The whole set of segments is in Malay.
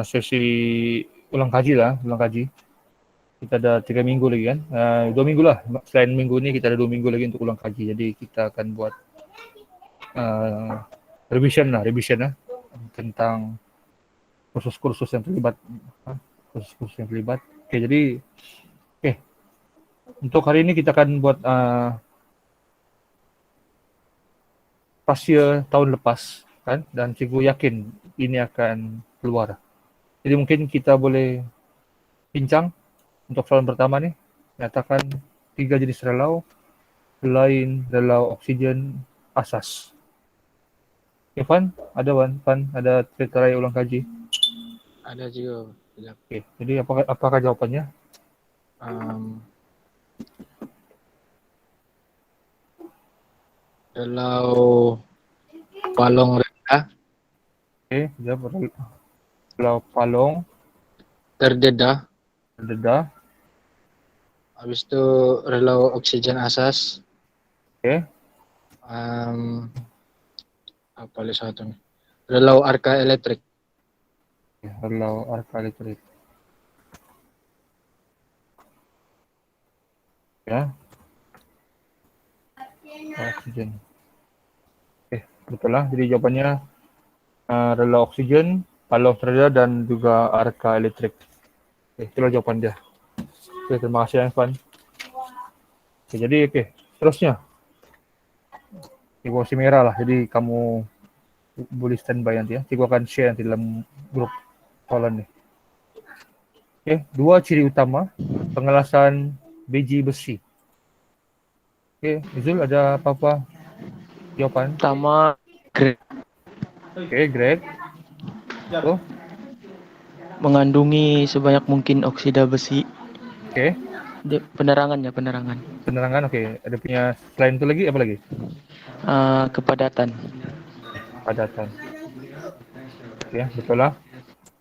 sesi ulang kaji. Kita ada 3 minggu lagi kan, 2 minggu lah. Selain minggu ni kita ada 2 minggu lagi untuk ulang kaji. Jadi kita akan buat revision lah tentang kursus-kursus yang terlibat. Okay, jadi untuk hari ini kita akan buat past year tahun lepas kan, dan cikgu yakin ini akan keluar. Jadi mungkin kita boleh bincang untuk soalan pertama ni. Nyatakan 3 jenis relau selain relau oksigen asas. Okay, Fan, ada try ulang kaji. Ada juga. Okay, jadi apakah jawapannya? Relau palong rendah Okay, jawab relau palong terdedah. terdedah. Habis itu relau oksigen asas. Okay. Apa lagi satu nih? Relau arka elektrik. Relau arka elektrik. Ya. Oksigen. Betul lah. Jadi jawapannya relau oksigen, palong terdedah dan juga arka elektrik. Itulah jawapan dia. Terima kasih Fan. Jadi seterusnya. Cikgu masih merah lah. Jadi kamu boleh standby nanti ya. Cikgu akan share nanti dalam grup soalan ni. Dua ciri utama pengelasan biji besi. Izul, ada apa-apa jawapan? Pertama, grade. Grade. So, Mengandungi sebanyak mungkin oksida besi. Penerangan. Penerangan, Ada punya selain itu lagi, apa lagi? Kepadatan. Kepadatan. Betul lah.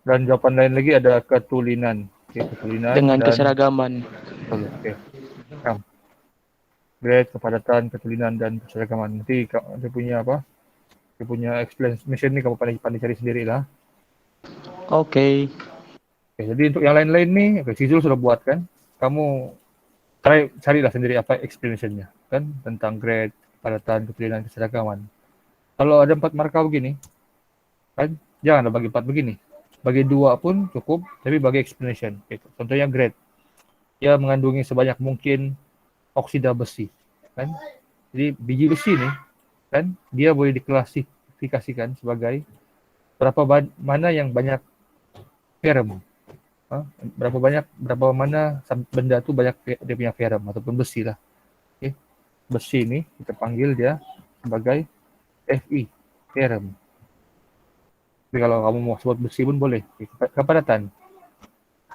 Dan jawapan lain lagi ada ketulinan. Ketulinan dengan dan keseragaman. Betul. Grade, kepadatan, ketulinan dan keseragaman. Nanti dia punya apa? Dia punya explanation ni kamu pandai cari sendiri lah. Oke. Jadi untuk yang lain-lain ni, Sizul sudah buat kan? Kamu carilah sendiri apa explanation-nya kan, tentang grade, kepadatan, ketulinan, keseragaman. Kalau ada 4 markah begini, kan, janganlah bagi 4 begini. Bagi 2 pun cukup, tapi bagi explanation. Contohnya grade. Ia mengandungi sebanyak mungkin oksida besi, kan? Jadi biji besi ni, kan, dia boleh diklasifikasikan sebagai mana yang banyak ferrum. Berapa mana benda tu banyak dia punya ferrum ataupun besi lah. Besi ni kita panggil dia sebagai Fe, ferrum. Tapi kalau kamu mau sebut besi pun boleh. Kepadatan.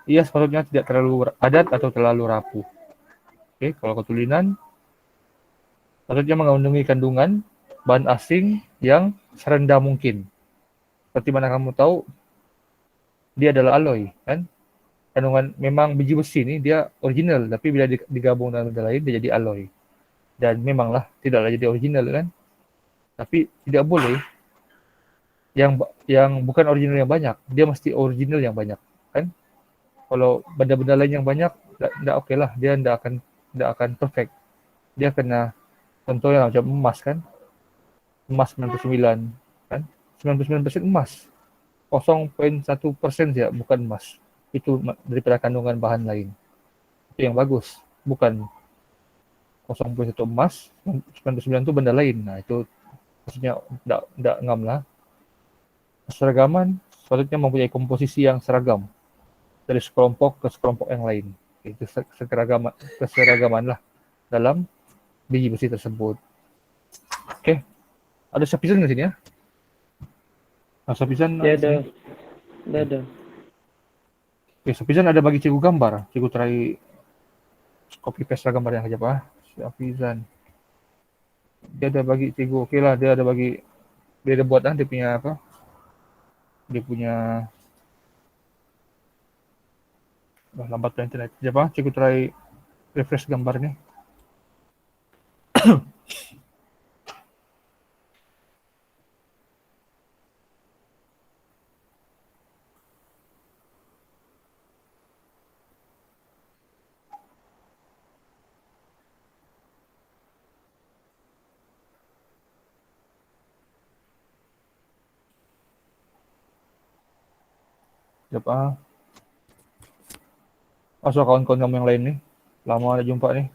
Ia sepatutnya tidak terlalu padat atau terlalu rapuh. Kalau ketulinan, sepatutnya mengandungi kandungan bahan asing yang serendah mungkin. Seperti mana kamu tahu, dia adalah alloy, kan? Kandungan memang biji besi ni dia original, tapi bila digabung dengan benda lain dia jadi alloy. Dan memanglah tidaklah jadi original, kan? Tapi tidak boleh yang bukan original yang banyak, dia mesti original yang banyak, kan? Kalau benda-benda lain yang banyak, tidak okey lah, dia tidak akan perfect. Dia kena, contohnya macam emas, kan? Emas 99, kan? 99% emas. 0.1% saja bukan emas. Itu daripada kandungan bahan lain. Itu yang bagus, bukan 0.1 emas, 99 itu benda lain. Nah, itu maksudnya tidak ngam lah. Keseragaman sepatutnya mempunyai komposisi yang seragam dari sekelompok ke sekelompok yang lain. Itu keseragaman lah dalam biji besi tersebut. Ada sapisan di sini ya? Sapisan ada. Ada. Sapisan ada bagi cikgu gambar. Cikgu try copy paste gambar yang aja Pak. Sapisan. Dia ada bagi cikgu. Lah, dia ada bagi, dia ada buat dia punya apa? Dia punya lambat internet. Siapa? Cikgu try refresh gambar ni. Siapa? Soal kawan-kawan kamu yang lain nih. Lama ada jumpa nih.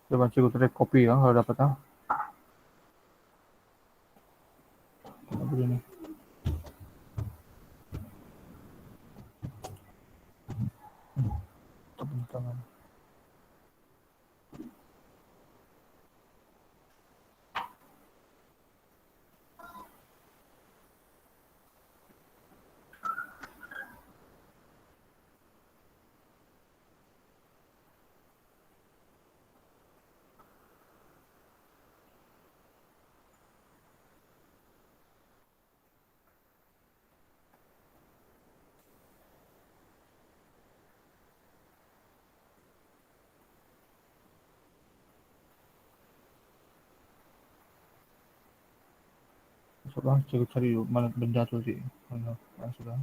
Coba cikgu tarik kopi ya kalau dapat ah. Begini. Tepuk tangan. Coba cikgu cari mana benda tu sih. Mana sudah.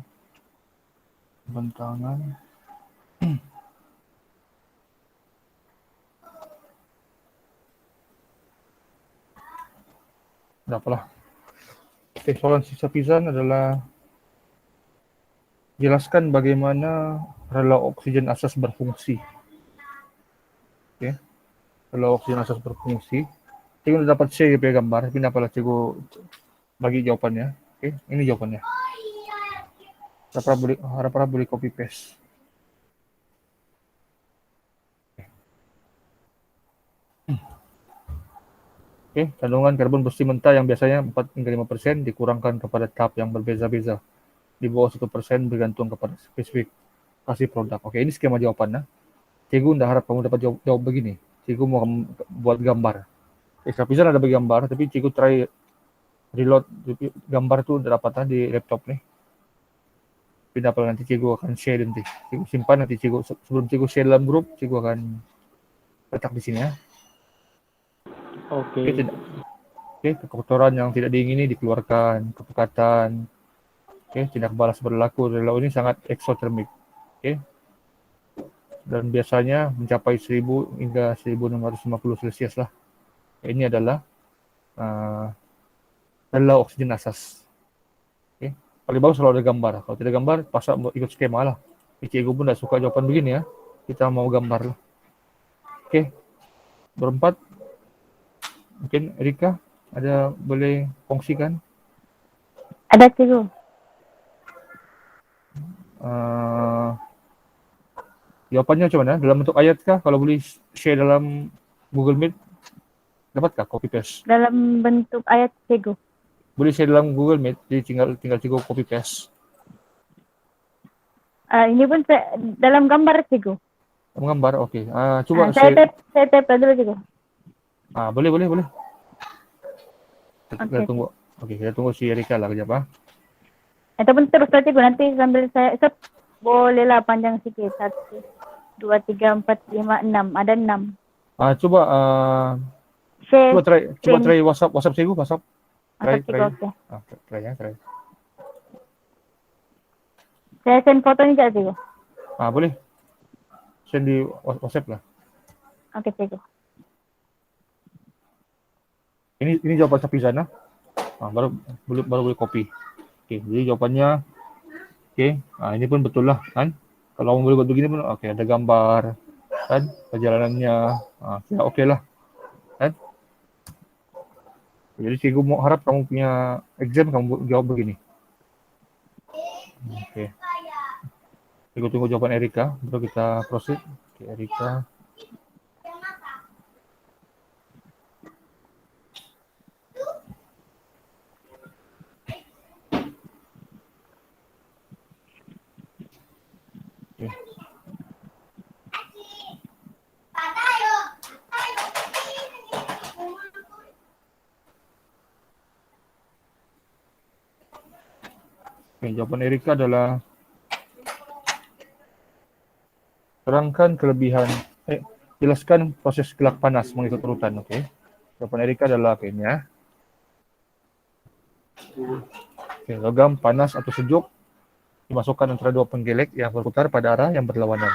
Bentangan. Dah apalah. Oke, soalan sisa pisan adalah jelaskan bagaimana rela oksigen asas berfungsi. Oke, rela oksigen asas berfungsi. Cikgu dapat share dia gambar, tapi apalah cikgu bagi jawabannya. Oke, ini jawabannya. Harap boleh copy paste. Oke, kandungan karbon bersih mentah yang biasanya 4 hingga 5% dikurangkan kepada tahap yang berbeza-beza. Di bawah 1% bergantung kepada spesifikasi produk. Oke, ini skema jawabannya. Cikgu tidak harap kamu dapat jawab begini. Cikgu mau buat gambar. Pisan ada gambar, tapi cikgu try reload gambar itu dapat di laptop nih. Pindah nanti cikgu akan share nanti. Cikgu simpan nanti cikgu sebelum cikgu share dalam grup, cikgu akan letak di sini ya. Oke. Oke, kekotoran yang tidak diingini dikeluarkan, kepekatan. Oke, tindak balas berlaku rela ini sangat eksotermik. Oke. Dan biasanya mencapai 1000 hingga 1650 Celsius lah. Ini adalah rela oksigen asas. Oke. Paling bagus kalau ada gambar. Kalau tidak gambar, pasang ikut skema lah. Cikgu pun tidak suka jawaban begini ya. Kita mau gambar lah. Oke. Berempat. Mungkin Erika ada boleh kongsikan? Ada cikgu. Jawabannya macam mana? Dalam bentuk ayat kah? Kalau boleh share dalam Google Meet, dapatkah copy paste? Dalam bentuk ayat cikgu. Boleh share dalam Google Meet, jadi tinggal cikgu copy paste. Ini pun dalam gambar cikgu. Dalam gambar, okey. Coba saya tap dulu cikgu. Boleh. Kita Okay. tunggu. Okey, kita tunggu si Erika lah kejap ah. Ataupun terus lah cikgu. Nanti sambil saya bolehlah panjang sikit. 1, 2, 3, 4, 5, 6. Ada 6. Coba Share. coba try WhatsApp cikgu, WhatsApp. Try. Okay. Try. Saya send foto ni tak cikgu? Boleh. Send di WhatsApp lah. Okey cikgu. Ini jawaban Sapizana. Baru boleh copy. Okey, jadi jawabannya okey. Ini pun betul lah kan. Kalau kamu boleh buat begini pun okey, ada gambar kan perjalanannya. Okey lah. Kan? Jadi cikgu mau harap kamu punya exam kamu jawab begini. Okey. Cikgu tunggu jawaban Erika, baru kita proceed. Okey, Erika. Jawaban Erika adalah terangkan kelebihan Jelaskan proses gelak panas mengikut urutan. Oke. Jawaban Erika adalah Kenya. Oke, logam panas atau sejuk dimasukkan antara dua penggelek yang berputar pada arah yang berlawanan.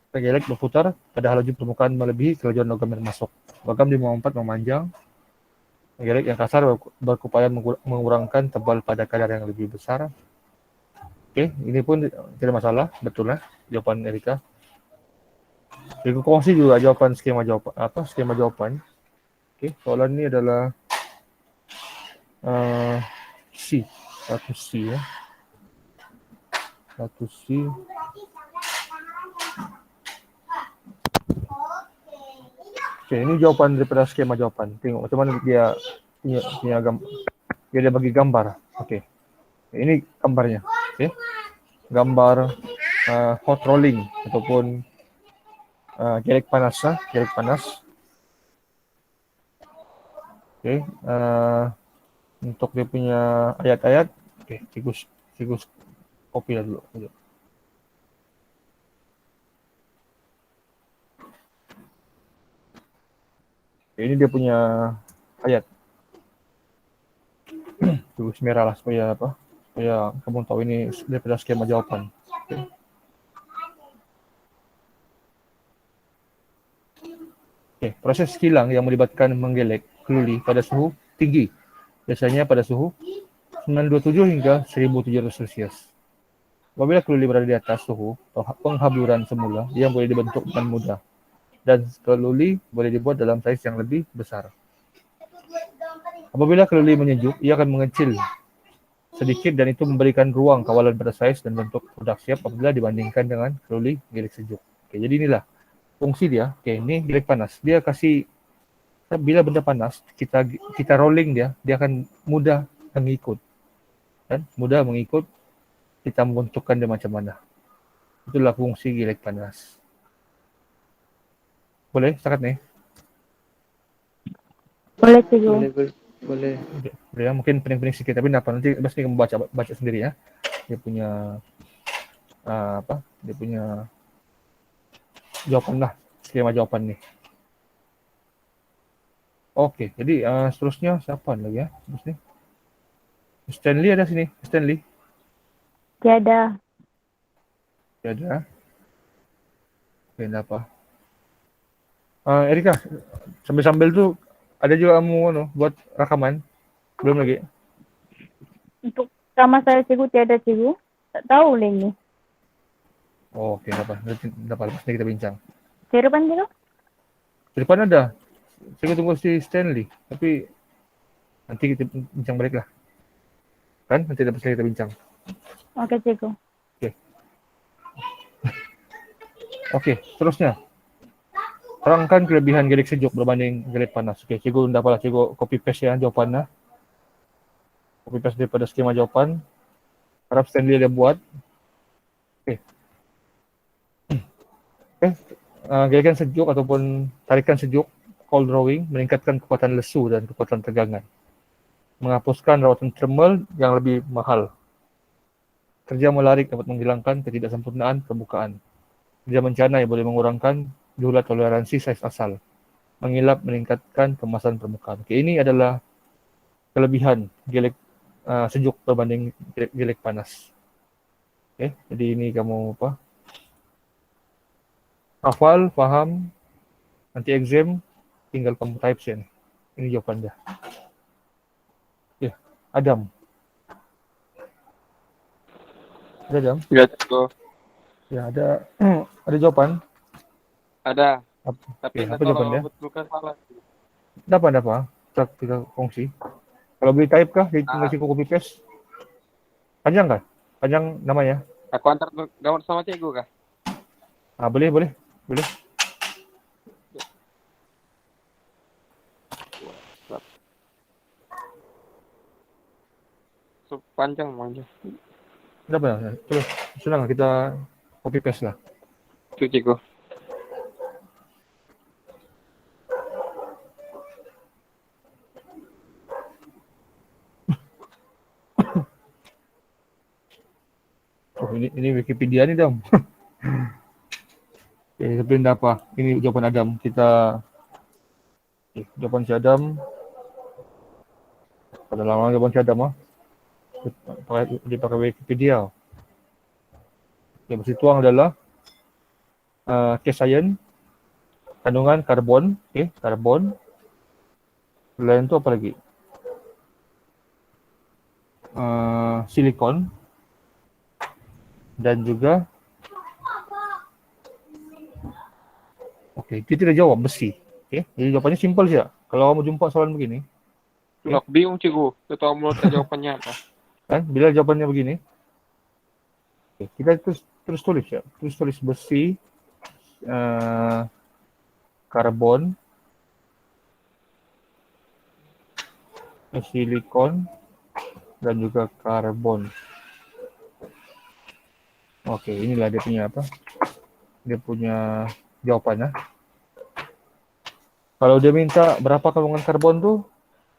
Penggelek berputar pada laju permukaan melebihi kelajuan logam yang masuk. Logam di empat memanjang. Penggelek yang kasar berupaya mengurangkan tebal pada kadar yang lebih besar. Oke, ini pun tidak masalah, betul lah jawaban Erika. Jadi kongsi juga jawaban skema jawaban. Oke, soalan ini adalah C, satu C ya. Satu C. Oke, ini jawaban daripada skema jawaban. Tengok macam mana dia dia bagi gambar. Oke. Ini gambarnya. Oke. Gambar hot rolling ataupun gelek panas gelek panas. Oke, untuk dia punya ayat-ayat, oke, cikgu copy lah dulu. Oke, ini dia punya ayat. Tulis merah lah supaya kamu tahu ini daripada skema jawaban. Oke, proses kilang yang melibatkan menggelek keluli pada suhu tinggi, biasanya pada suhu 927 hingga 1700 Celcius. Apabila keluli berada di atas suhu penghabluran semula, ia boleh dibentuk dengan mudah. Dan keluli boleh dibuat dalam saiz yang lebih besar. Apabila keluli menyejuk, ia akan mengecil sedikit dan itu memberikan ruang kawalan pada saiz dan bentuk produk siap apabila dibandingkan dengan keluli gelek sejuk. Oke, jadi inilah fungsi dia. Oke, ini gelek panas. Dia kasih bila benda panas, kita rolling dia akan mudah mengikut. Dan mudah mengikut kita membentukkan dia macam mana. Itulah fungsi gelek panas. Boleh setakat ni? Boleh cikgu. Boleh. Boleh ya, mungkin pening-pening sikit tapi apa nanti lepas ni kamu baca sendiri ya. Dia punya dia punya jawapan lah, skema jawapan ni. Okey, jadi seterusnya siapa lagi ya? Terus ni. Stanley ada sini, Stanley. Tiada. Tiada. Okey, dah apa? Erika, sambil-sambil tu ada juga kamu buat rakaman? Belum lagi? Untuk sama saya cikgu tiada cikgu. Tak tahu lah ni. Oh, okey, dah apa? Lepas ni kita bincang. Di depan cikgu? Di depan ada. Saya tunggu si Stanley, tapi nanti kita bincang balik lah. Kan? Nanti lepas lagi kita bincang. Okey cikgu. Okey, seterusnya. Terangkan kelebihan gelek sejuk berbanding gelek panas. Okey, cikgu dah apalah, cikgu copy paste ya jawapannya. Copy paste daripada skema jawapan. Harap Stanley ada buat. Okey. Gelekan sejuk ataupun tarikan sejuk, cold drawing, meningkatkan kekuatan lesu dan kekuatan tegangan. Menghapuskan rawatan thermal yang lebih mahal. Kerja melarik dapat menghilangkan ketidaksempurnaan permukaan. Kerja mencana yang boleh mengurangkan jumlah toleransi saiz asal. Mengilap meningkatkan kemasan permukaan. Okey, ini adalah kelebihan gelek sejuk berbanding gelek panas. Okey, jadi ini kamu hafal, faham, nanti exam tinggal kamu type sini. Ini jawapan dia. Ya, Adam. Ada Adam? Ya, cikgu. Ya, ada jawapan? Ada. Okey, Tapi apa jawapan dia? betulkan salah. Dapat apa? Kita kongsi. Kalau boleh type kah? Tinggal cikgu copy paste. Panjang kah? Panjang namanya? Aku antar gambar sama cikgu kah? Boleh. Panjang. Dapat. Terus senang kita copy paste lah. Itu cikgu. Oh, ini Wikipedia ni Dam. Okay, tapi tidak apa. Ini jawaban Adam. Kita jawaban si Adam. Pada lama jawaban si Adam dipakai Wikipedia. Yang besi tuang adalah case iron, kandungan karbon, karbon. Selain itu apa lagi? Silikon dan juga dia tidak jawab besi. Jadi jawabannya simpel saja. Kalau kamu jumpa soalan begini, Loh, bingung cikgu. Ketua mau tahu jawabannya apa? kan bila jawabannya begini, kita terus tulis ya. Terus tulis besi, karbon, silikon, dan juga karbon. Inilah dia punya apa? Dia punya jawabannya. Kalau dia minta berapa kandungan karbon tuh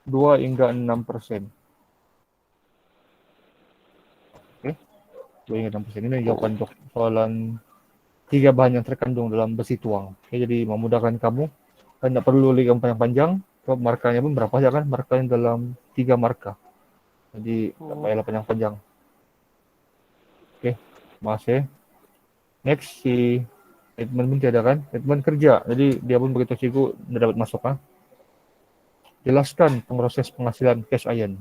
2 hingga 6%. 2 hingga 6%. Ini jawaban untuk soalan 3 bahan yang terkandung dalam besi tuang. Jadi memudahkan kamu. Kan tidak perlu lagi panjang-panjang. Markanya pun berapa saja kan? Markanya dalam 3 marka. Jadi tak payahlah panjang-panjang. Masih. Next si Edmund pun tiada kan? Edmund kerja. Jadi dia pun begitu cikgu tidak dapat masuk kan? Jelaskan proses penghasilan cash iron.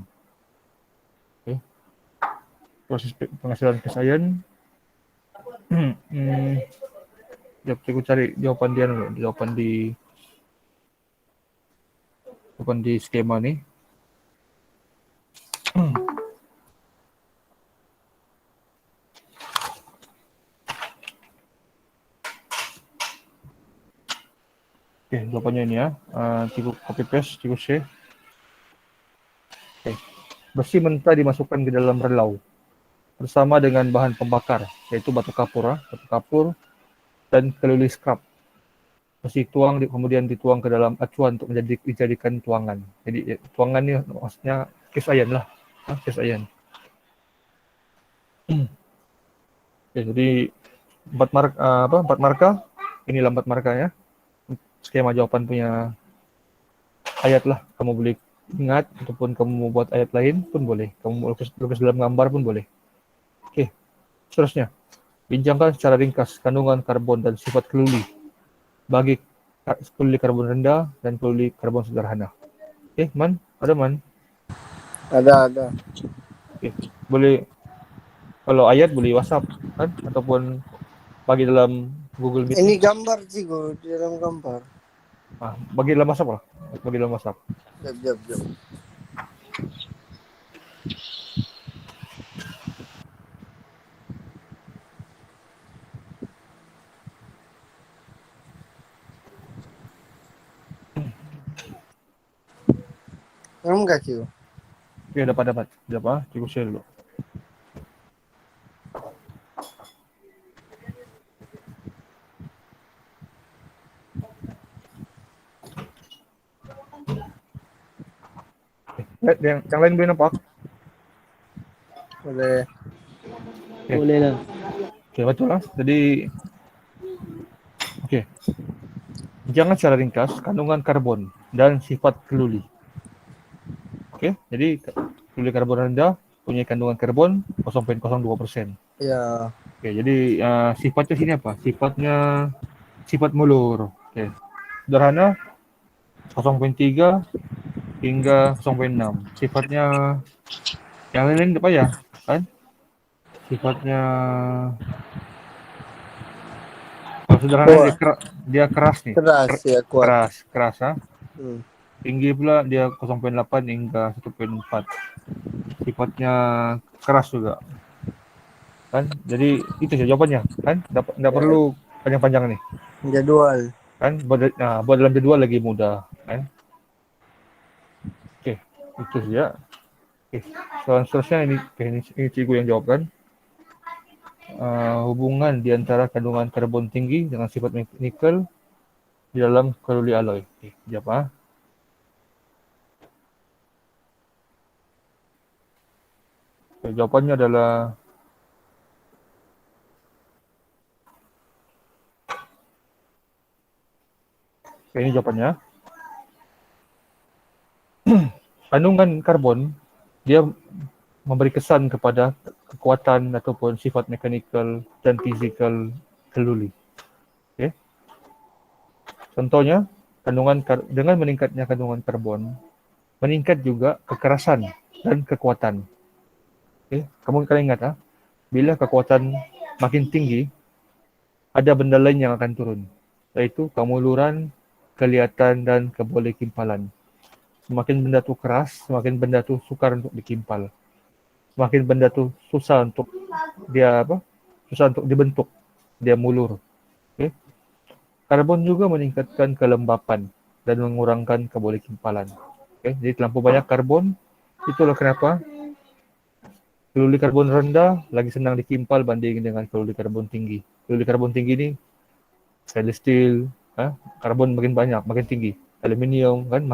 Proses penghasilan cash iron. Cikgu cari jawaban dia dulu. Jawaban di skema nih. Jawabannya ini ya. Cikgu copy paste, cikgu share. Besi mentah dimasukkan ke dalam relau bersama dengan bahan pembakar, yaitu batu kapur dan keluli scrap. Besi tuang kemudian dituang ke dalam acuan untuk dijadikan tuangan. Jadi tuangan ini maksudnya cast iron lah. Cast iron. Jadi 4 marka. Inilah 4 markanya. Skema jawaban punya ayat lah. Kamu boleh ingat ataupun kamu mau buat ayat lain pun boleh. Kamu mau lukis dalam gambar pun boleh. Seterusnya, bincangkan secara ringkas kandungan karbon dan sifat keluli bagi keluli karbon rendah dan keluli karbon sederhana. Man? Ada Man? Ada. Boleh, kalau ayat boleh WhatsApp kan? Ataupun bagi dalam Google Meet. Ini gambar cikgu, di dalam gambar. Bagi dalam WhatsApp lah. Bagi dalam WhatsApp. Jap. Kamu enggak cikgu? Dapat. Cikgu share dulu. Yang lain boleh nampak? Boleh. Boleh lah. Betul lah. Jadi jangan secara ringkas kandungan karbon dan sifat keluli. Jadi keluli karbon rendah punya kandungan karbon 0,02%. Ya. Jadi sifatnya sini apa? Sifatnya sifat mulur. Sederhana 0,3 hingga 0,6. Sifatnya yang lain apa ya? Kan? Sifatnya kalau sederhana dia keras nih. Keras ya, kuat. Keras. Tinggi pula dia 0,8 hingga 1,4. Sifatnya keras juga. Kan? Jadi itu saja jawabannya, kan? Enggak perlu panjang-panjang nih. Jadwal. Kan? Buat dalam jadwal lagi mudah, kan? Itu saja. Soalan seterusnya ini cikgu yang jawab kan. Hubungan di antara kandungan karbon tinggi dengan sifat nikel di dalam keluli alloy. Jawab jawabannya adalah Oke, ini jawabannya. Kandungan karbon dia memberi kesan kepada kekuatan ataupun sifat mekanikal dan fisikal keluli. Okay. Contohnya, dengan meningkatnya kandungan karbon, meningkat juga kekerasan dan kekuatan. Okay. Kamu kalian ingat, bila kekuatan makin tinggi, ada benda lain yang akan turun, yaitu kemuluran, kelihatan, dan keboleh kimpalan. Semakin benda tu keras, semakin benda tu sukar untuk dikimpal. Semakin benda tu susah untuk dibentuk, dia mulur. Okay. Karbon juga meningkatkan kelembapan dan mengurangkan keboleh kimpalan. Okay. Jadi terlampau banyak karbon, itulah kenapa keluli karbon rendah lagi senang dikimpal banding dengan keluli karbon tinggi. Keluli karbon tinggi ni stainless steel, karbon makin banyak, makin tinggi. Aluminium kan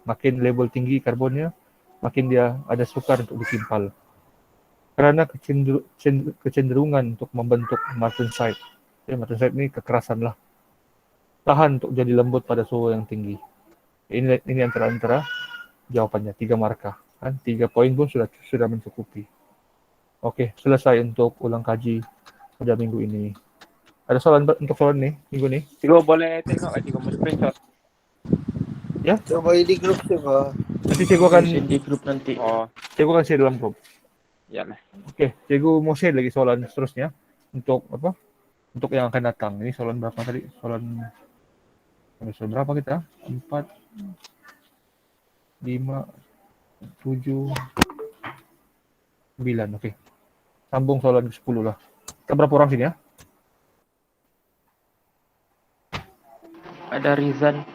makin level tinggi karbonnya, makin dia ada sukar untuk dikimpal. Kerana kecenderungan untuk membentuk martensite. Martensite ni kekerasan lah. Tahan untuk jadi lembut pada suhu yang tinggi. Ini antara jawapannya, 3 markah. 3 poin pun sudah mencukupi. Okey, selesai untuk ulang kaji pada minggu ini. Ada soalan untuk soalan ni, minggu ni? Cikgu boleh tengok tak cikgu mau screenshot? Ya? Coba di grup coba. Nanti cikgu akan Di grup nanti. Oh, cikgu akan share dalam grup. iyalah. Okey, cikgu mau share lagi soalan seterusnya untuk apa? Untuk yang akan datang. Ini soalan berapa tadi? Soalan berapa kita? 4 5 7 9. Okey. Sambung soalan ke-10 lah. Kita berapa orang sini ya? Ada Rizan.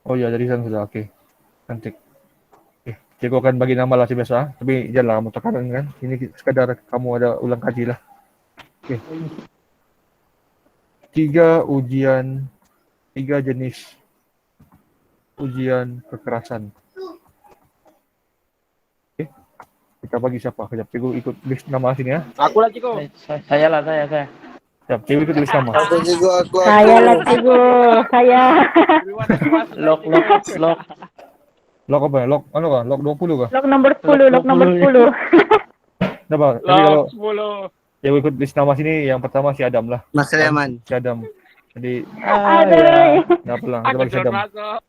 Oh ya, dari sana sudah. Okey. Cantik. Okey, cikgu akan bagi nama lah sebiasa. Tapi janganlah kamu tekanan kan. Ini sekadar kamu ada ulang kaji lah. Okey. 3 jenis ujian kekerasan. Okey. Kita bagi siapa? Kejap, cikgu ikut list nama sini ya. Aku lah cikgu. Saya. Sekejap, cikgu ikut list nama. Aku juga aku. Saya lah cikgu. Saya. Lock. Log apa? Log 20 kah? Log nomor 10. Log nomor 10. Kenapa? Jadi kalau Log 10. cikgu ikut list nama sini, yang pertama si Adam lah. Mas Riaman. Si Adam. Jadi, Aduh. dah apa lah. Kita Aku bagi si Adam. masuk.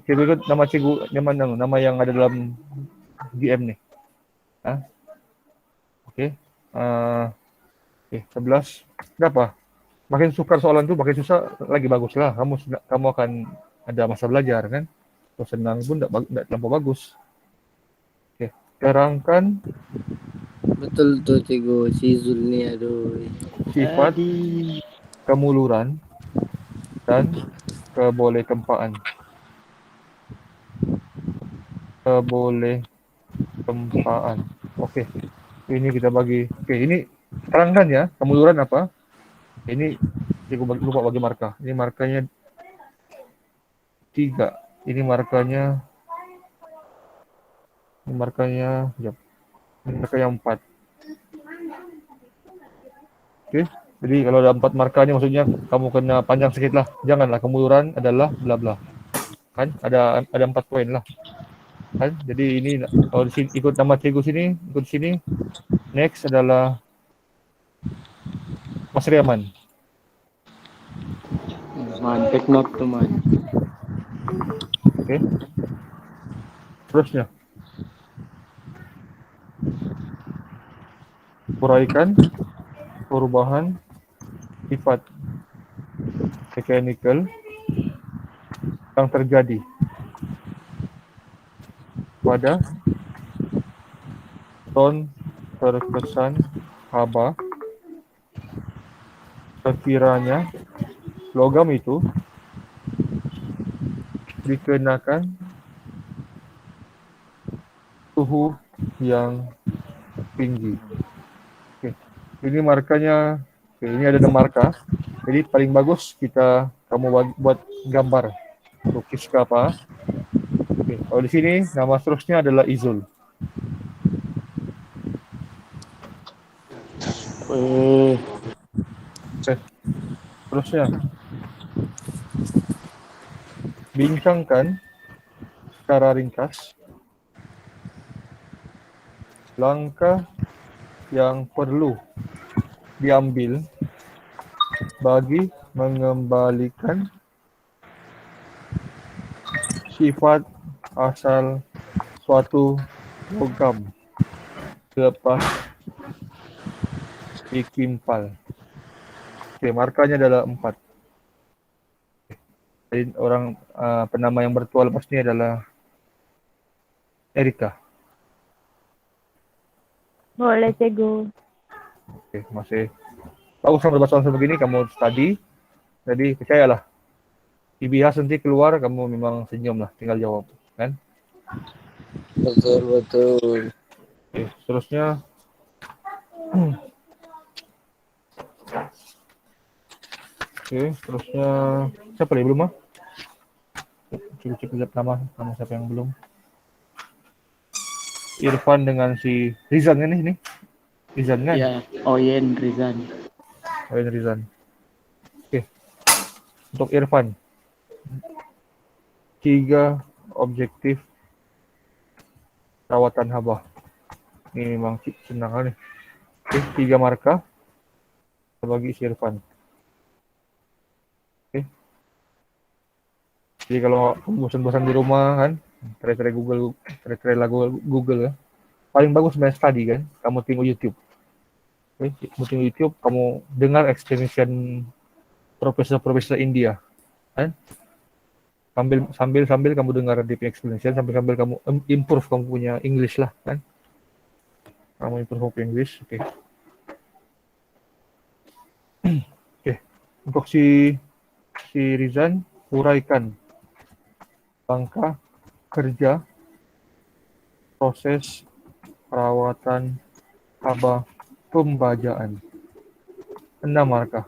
Cikgu ikut nama cikgu, nama yang ada dalam DM ni. Okey. Okey, 11. Berapa? Makin sukar soalan tu, makin susah lagi baguslah. Kamu akan ada masa belajar kan. Kalau senang pun tak terlampau bagus. Okey, terangkan Betul tu cikgu. Si Zul ni aduh. sifat kemuluran dan kebolehkempaan. Okey. Ini kita bagi. Okey, ini terangkan ya, kemuluran apa? Ini cikgu lupa bagi markah. Ini markanya 3. Ini markanya 4. Okey. Jadi kalau ada 4 markahnya maksudnya kamu kena panjang sikit lah. Janganlah kemuluran adalah bla bla. Kan ada 4 poin lah. Kan? Jadi ini kalau di sini ikut nama cikgu sini, ikut sini. Next adalah Mas Riaman. Man, take note tu man. Okey. Terusnya. Uraikan perubahan sifat mechanical yang terjadi pada ton terkesan haba sekiranya logam itu dikenakan suhu yang tinggi. Okey. Ini markanya, ini ada 6 markah. Jadi paling bagus kamu buat gambar. Lukis ke apa. Okey. Kalau di sini nama seterusnya adalah Izul. Okey. Terusnya bincangkan secara ringkas langkah yang perlu diambil bagi mengembalikan sifat asal suatu logam selepas dikimpal. Oke, markanya adalah 4. Jadi orang penama yang bertuah lepas ini adalah Erika. Boleh, cikgu. Oke, masih bagus kan berbahasa langsung begini, kamu study. Jadi percayalah, IBH nanti keluar, kamu memang senyum lah, tinggal jawab, kan? Betul. Oke, seterusnya. Oke, seterusnya siapa lagi belum ah? Cek lihat nama siapa yang belum. Irfan dengan si Rizan kan ini? Rizan kan? Ya, Oyen Rizan. Oh, ini Rizan. Oke. Untuk Irfan. 3 objektif rawatan haba. Ini memang senang nih. Oke, 3 markah bagi si Irfan. Oke. Jadi kalau kamu bosan-bosan di rumah kan, try lagu Google ya. Paling bagus main study kan, kamu tengok YouTube. Oke, kamu tengok YouTube, kamu dengar explanation profesor India, kan? Sambil kamu dengar di explanation, sambil kamu improve kamu punya English lah, kan? Kamu improve English, oke. Oke, untuk si Rizan, uraikan langkah kerja proses perawatan haba pembajaan. 6 markah.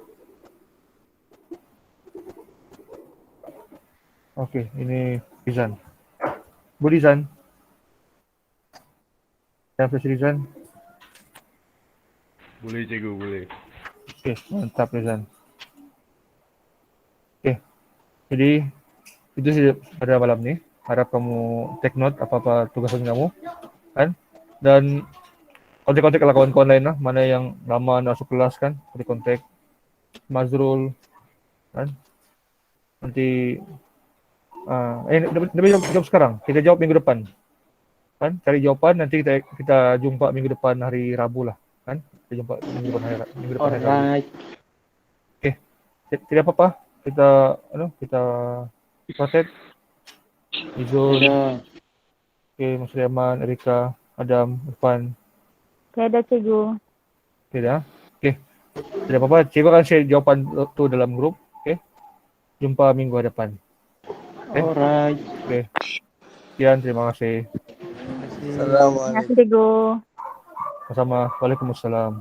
Oke, ini Rizan. Bu Rizan. Siapa si Rizan? Boleh cikgu, boleh. Oke, mantap Rizan. Oke, jadi itu sih pada malam ini. Harap kamu take note apa-apa tugasan kamu, kan? Dan kontak-kontak lah kawan-kawan lain lah, mana yang lama masuk kelas kan, kontak Mazrul, kan? Nanti jawab sekarang, kita jawab minggu depan, kan? Cari jawaban, nanti kita jumpa minggu depan hari Rabu lah, kan? Kita jumpa minggu depan hari Rabu. Alright. Tidak apa-apa, kita proses. Izul, Udah. oke, Mas Riaman, Erika, Adam, Irfan, Tiada, cikgu. tidak? Oke, tidak apa-apa, cikgu akan share jawaban tu dalam grup, oke? Jumpa minggu depan. Alright. Oke, sekian, terima kasih. Assalamualaikum. Terima kasih, cikgu. Sama-sama, Waalaikumsalam.